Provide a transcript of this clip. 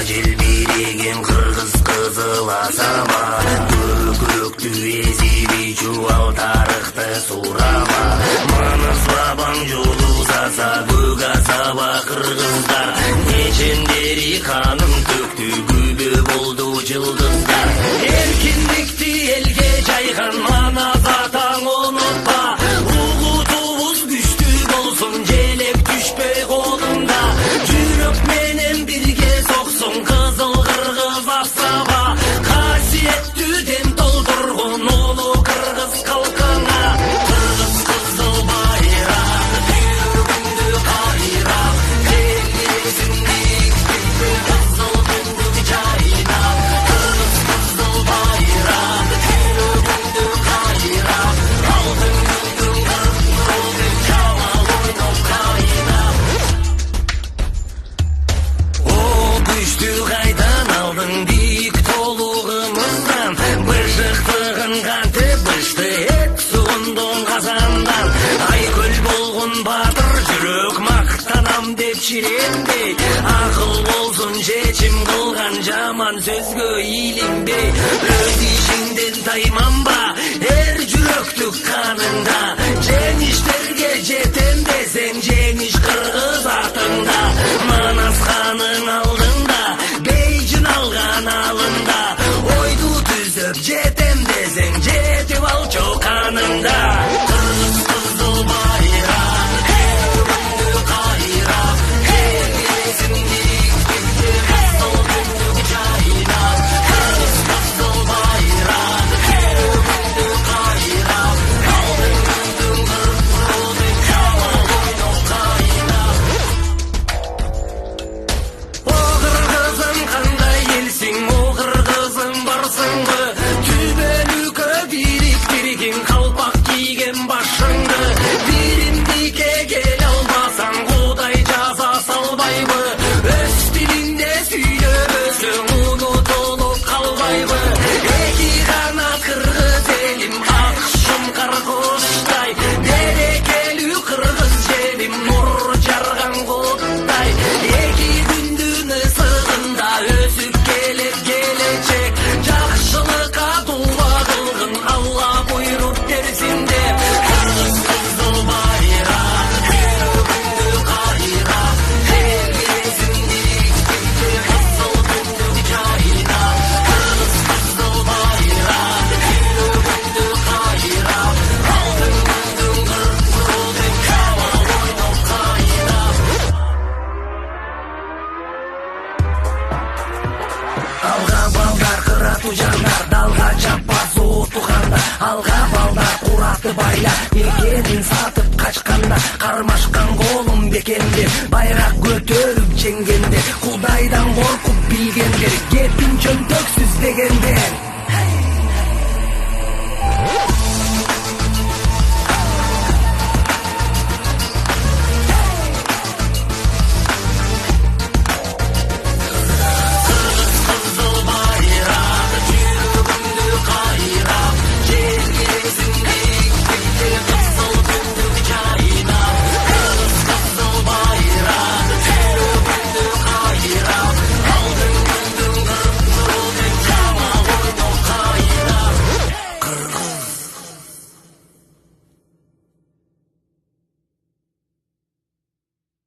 желбиреген кыргыз кызыл асама, көктү эзиби чубал тарыхты сурама. Манас бабаң жолу саса көк асаба кыргыздар, нечендери канын төктү күбө болду жылдыздар. Эркиндикти элге жайган манас атаң унутпа, угутубуз күчтүү болсун, желек түшпөй колунда, жүрөк менен бирге соксун кызыл кыргыз асаба. Касиеттүү дем толтургун улуу кыргыз калкыңа, кыргыз кызыл байрак түйүргүндү кайрап, келгилесиң биктикти кызыл күндү жайнап. Кыргыз кызыл байрак түйүргүндү кайрап, алтын күндүн кыркыры чамал ойноп кайнап. О күчтү кайдан алдың бийик толугумуздан, бышыктыгын кантип бышты эт сугундун казандан. Айкөл болгон батыр жүрөк мактанам деп чиренбей, акыл болсун чечим кылган жаман сөзгө илинбей. Өз ишиңден тайманба, эр жүрөктүк каныңда, жеңиштерге жетем десең жеңиш кыргыз атыңда. Манас ханың алдында бейжин алган алында, ойду түзөп жетем десең жетип алчу каныңда. Кыргыз кызыл байрак түйүргүндү кайрап, келгилесиң биктикти кызыл күндү жайнап. Кыргыз кызыл байрак түйүргүндү кайрап, алтын күндүн кыркыры чамал ойноп кайнап. О кыргызым кандай элсиң, о кыргызым барсыңбы, түбөлүккө бириктиргин калпак кийген башыңды. Биримдикке келе албасаң Кудай жаза салбайбы, өз тилинде сүйлөбөсөң унутулуп калбайбы. Эки канат кыргыз элим ак шумкар куштай, берекелүү кыргыз жерим нур жарган куттай. Эки күндүн ысыгында өсүп келет келечек, жакшылыкка дуа кылгын Алла буйруп берсин деп. Кыргыз кызыл байрак түйүргүндү кайрап, келгилесиң биктикти кызыл күндү жайнап. Кыргыз кызыл байрак түйүргүндү кайрап, алтын күндүн кыркыры чамал ойноп кайнап. Алга балдар кыратуу жандар, далга чаппа сооту канда. Алга балдар кураты байлар, мекенин сатып качканда. Кармашкан колум бекендер, байрак көтөрүп жеңгендер, Кудайдан коркуп билгендер, кепин чөнтөксүз дегендер.